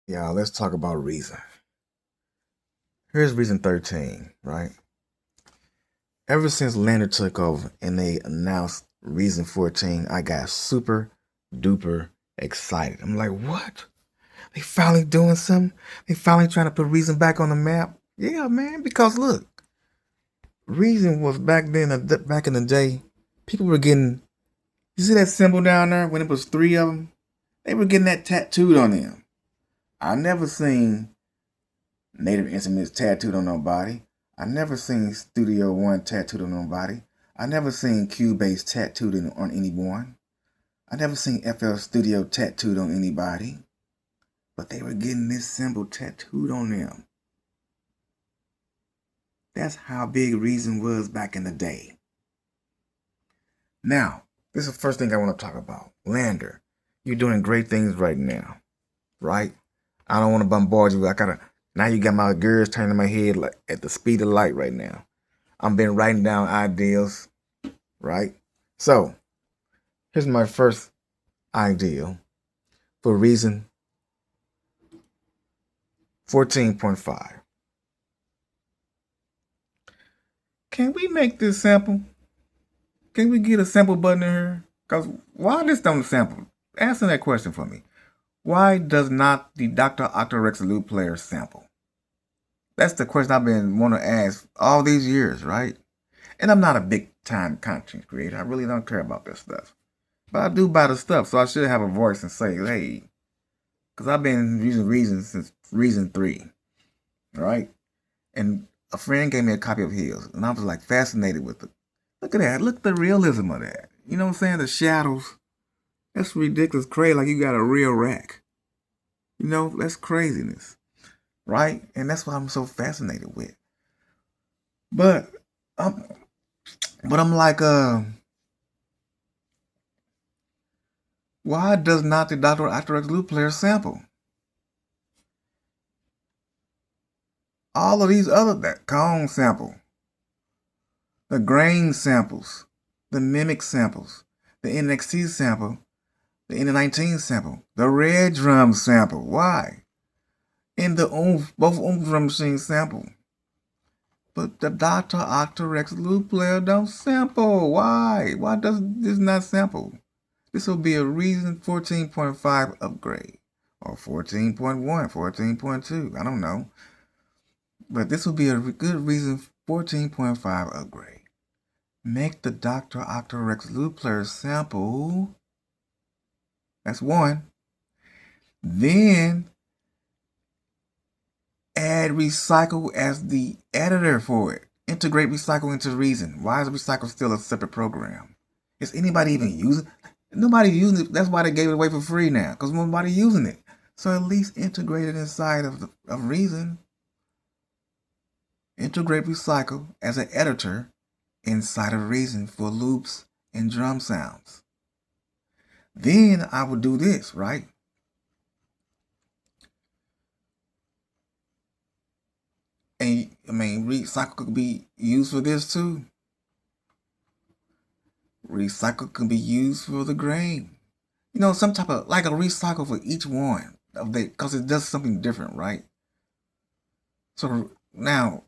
Y'all, let's talk about reason. Here's reason 13, right? Ever since Lander took over and they announced reason 14, I got super duper excited. I'm like, what? They finally doing something? They finally trying to put reason back on the map? Yeah, man, because look, reason was back then, back in the day, people were getting, you see that symbol down there when it was three of them? They were getting that tattooed on them. I never seen Native Instruments tattooed on nobody. I never seen Studio One tattooed on nobody. I never seen Cubase tattooed on anyone. I never seen FL Studio tattooed on anybody. But they were getting this symbol tattooed on them. That's how big Reason was back in the day. Now, this is the first thing I want to talk about. Lander, you're doing great things right now, right? I don't want to bombard you. Now you got my gears turning in my head like at the speed of light right now. I've been writing down ideas, right? So, here's my first idea for reason 14.5. Can we make this sample? Can we get a sample button in here? Because why this don't sample? Answer that question for me. Why does not the Dr. Octarex Loop player sample? That's the question I've been wanting to ask all these years, right? And I'm not a big time content creator. I really don't care about this stuff. But I do buy the stuff, so I should have a voice and say, hey, because I've been using Reason since Reason 3, right? And a friend gave me a copy of his, and I was like fascinated with it. Look at that. Look at the realism of that. You know what I'm saying? The shadows. That's ridiculous, crazy, like you got a real rack. You know, that's craziness, right? And that's what I'm so fascinated with. But I'm like, why does not the Dr. Octarex Loop player sample? All of these other, that cone sample, the grain samples, the mimic samples, the NXT sample, the N19 sample, the red drum sample. Why? And the both drum machines sample. But the Dr. Octarex Loop player don't sample. Why? Why does this not sample? This will be a Reason 14.5 upgrade. Or 14.1, 14.2. I don't know. But this will be a good Reason 14.5 upgrade. Make the Dr. Octarex Loop player sample. That's one. Then add Recycle as the editor for it. Integrate Recycle into Reason. Why is Recycle still a separate program? Is anybody even using it? Nobody using it. That's why they gave it away for free now, because nobody using it. So at least integrate it inside of Reason. Integrate Recycle as an editor inside of Reason for loops and drum sounds. Then I would do this, right? And I mean, Recycle could be used for this too. Recycle can be used for the grain. You know, some type of, like a recycle for each one of the, because it does something different, right? So now,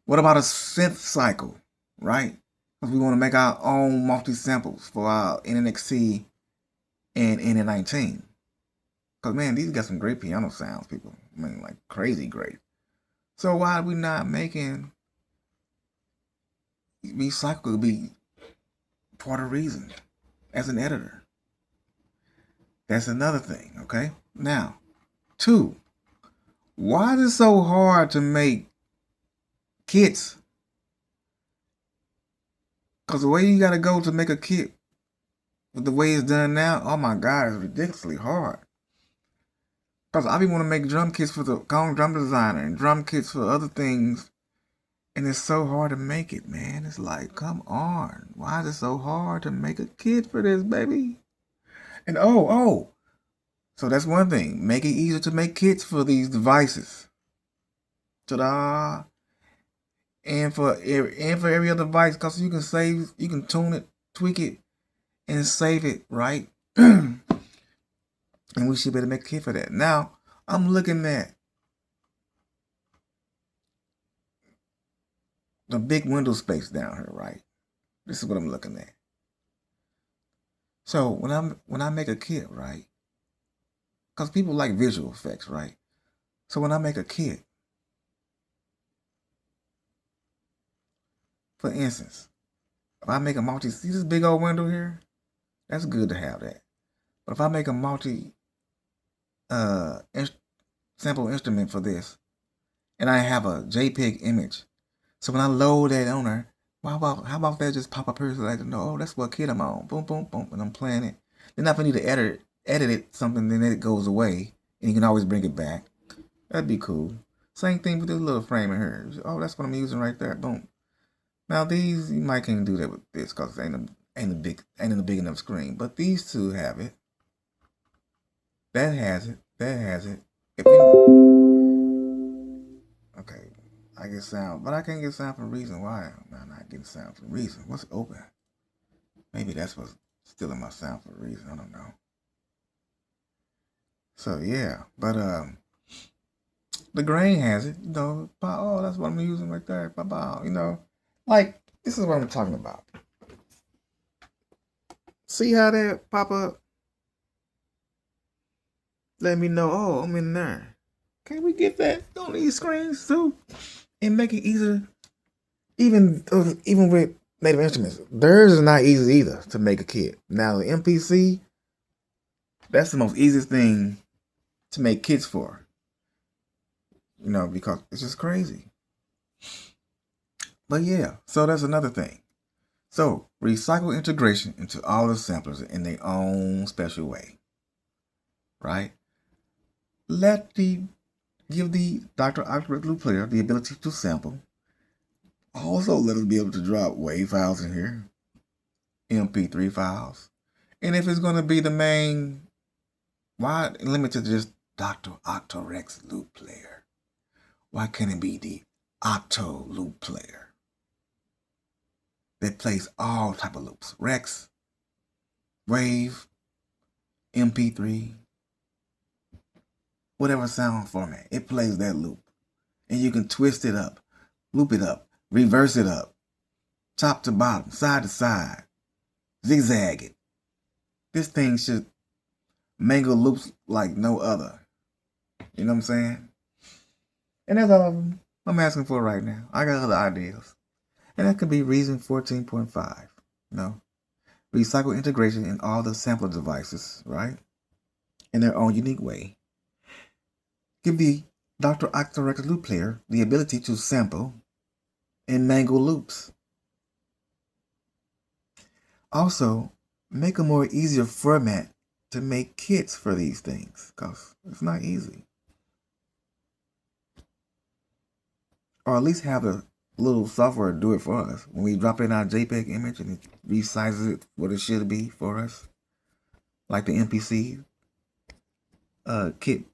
what about a synth cycle, right? Because we want to make our own multi-samples for our NNXT and NN19. Because, man, these got some great piano sounds, people. I mean, like, crazy great. So why are we not making Recycle be part of Reason as an editor? That's another thing, okay? Now, 2, why is it so hard to make kits? Because the way you got to go to make a kit with the way it's done now, oh my God, it's ridiculously hard. Because I be want to make drum kits for the Kong Drum Designer and drum kits for other things, and it's so hard to make it, man. It's like, come on. Why is it so hard to make a kit for this, baby? And so that's one thing. Make it easier to make kits for these devices. Ta-da! And for every other device, because you can tune it, tweak it, and save it, right? And we should be able to make a kit for that. Now, I'm looking at the big window space down here, right? This is what I'm looking at. So when I make a kit, right? Because people like visual effects, right? So when I make a kit, for instance, if I make a multi, see this big old window here? That's good to have that. But if I make a multi uh sample instrument for this, and I have a JPEG image, so when I load that on there, how about that just pop up here so I can know, oh, that's what kit I'm on. Boom, boom, boom, and I'm playing it. Then if I need to edit it something, then it goes away, and you can always bring it back. That'd be cool. Same thing with this little frame in here. Oh, that's what I'm using right there. Boom. Now these you might can't do that with this because it ain't a big enough screen. But these two have it. That has it. That has it. If you, okay, I get sound, but I can't get sound for a reason. Why am I not getting sound for a reason? What's open? Maybe that's what's stealing my sound for a reason. I don't know. So yeah, but the grain has it. You know, oh, that's what I'm using right there. You know, like this is what I'm talking about. See how that pop up? Let me know. Oh, I'm in there. Can we get that on these screens too, and make it easier? Even with Native Instruments, theirs is not easy either to make a kit. Now the MPC, that's the most easiest thing to make kits for. You know, because it's just crazy. But yeah, so that's another thing. So recycle integration into all the samplers in their own special way. Right? Give the Dr. Octorect Loop Player the ability to sample. Also let us be able to drop WAV files in here, MP3 files. And if it's going to be the main, why limit to just Dr. Octorect's Loop Player? Why can't it be the Octo Loop Player that plays all type of loops? Rex, WAV, MP3, whatever sound format, it plays that loop. And you can twist it up, loop it up, reverse it up, top to bottom, side to side, zigzag it. This thing should mangle loops like no other. You know what I'm saying? And that's all I'm asking for right now. I got other ideas. And that could be Reason 14.5. No. Recycle integration in all the sampler devices, right? In their own unique way. Give the Dr. Octorect Loop Player the ability to sample and mangle loops. Also, make a more easier format to make kits for these things, because it's not easy. Or at least have a little software do it for us. When we drop in our JPEG image and it resizes it what it should be for us, like the MPC kit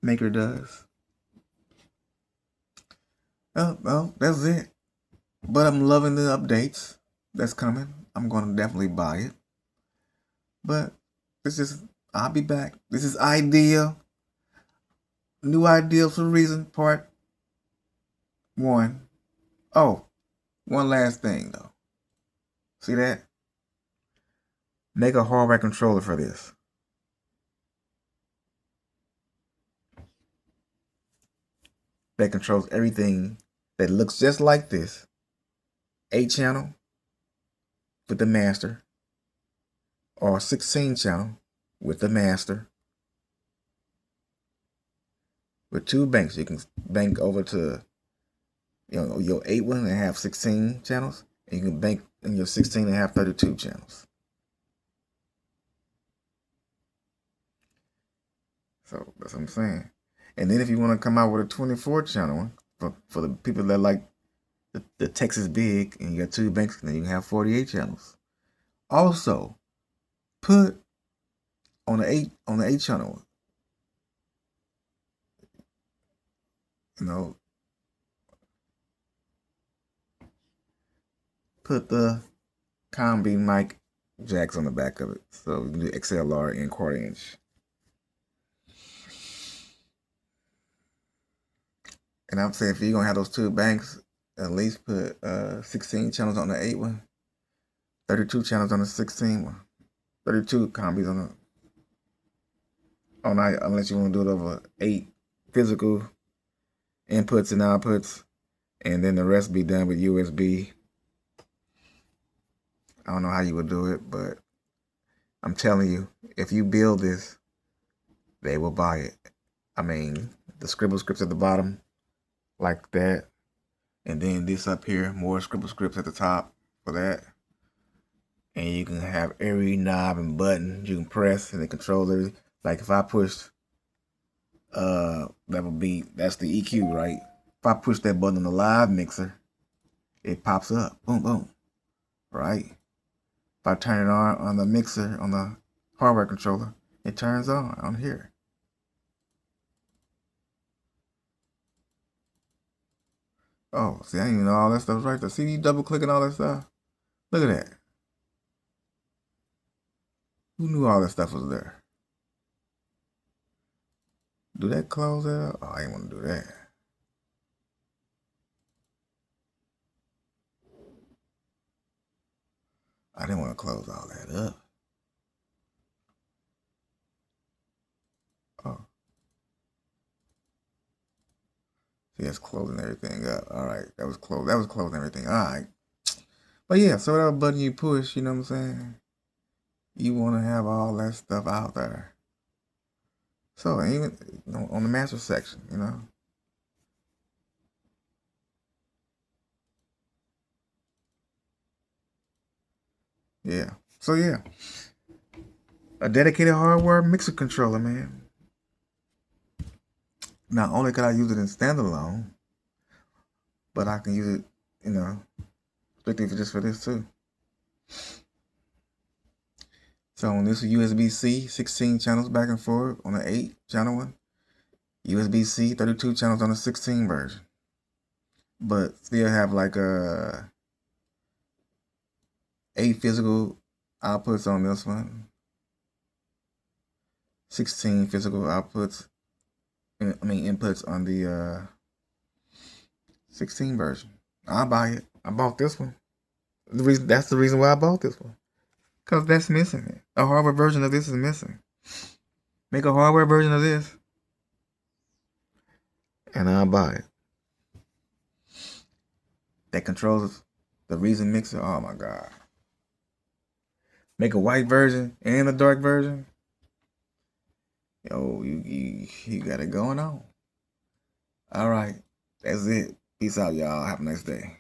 maker does. Oh, well, that's it. But I'm loving the updates that's coming. I'm going to definitely buy it. But I'll be back. This is Idea. New Ideas for Reason, part 1. Oh, one last thing, though. See that? Make a hardware controller for this. That controls everything that looks just like this. 8-channel with the master, or 16-channel with the master. With 2 banks, you can bank over to your 8 one and have 16 channels, and you can bank in your 16 and have 32 channels. So that's what I'm saying. And then if you want to come out with a 24-channel one for the people that like the Texas big, and you got 2 banks, then you can have 48 channels. Also, put on the 8 channel, put the Combi mic jacks on the back of it, so you can do XLR and 1/4 inch. And I'm saying if you're gonna have those two banks, at least put 16 channels on the 8 one, 32 channels on the 16 one, 32 combis on the unless you want to do it over 8 physical inputs and outputs, and then the rest be done with USB. I don't know how you would do it, but I'm telling you, if you build this, they will buy it. I mean, the scribble scripts at the bottom, like that. And then this up here, more scribble scripts at the top for that. And you can have every knob and button you can press and the controller. Like if I pushed, that's the EQ, right? If I push that button on the live mixer, it pops up, boom, boom, right? If I turn it on the mixer, on the hardware controller, it turns on here. Oh, see, I didn't even know all that stuff's right there. See you double clicking all that stuff? Look at that. Who knew all that stuff was there? Do that close out? Oh, I didn't want to do that. I didn't want to close all that up. Oh. See, that's closing everything up. All right, that was closing everything. All right. But yeah, so whatever button you push, you know what I'm saying? You want to have all that stuff out there. So even on the master section, you know. Yeah. So yeah, a dedicated hardware mixer controller, man. Not only could I use it in standalone, but I can use it, you know, strictly just for this too. So on this USB-C, 16 channels back and forth on the 8 channel one. USB-C, 32 channels on the 16 version. But still have like 8 physical outputs on this one. 16 physical outputs. Inputs on the 16 version. I'll buy it. I bought this one. That's the reason why I bought this one. Because that's missing. A hardware version of this is missing. Make a hardware version of this, and I'll buy it. That controls the Reason mixer. Oh my God. Make a white version and a dark version. Yo, you got it going on. All right. That's it. Peace out, y'all. Have a nice day.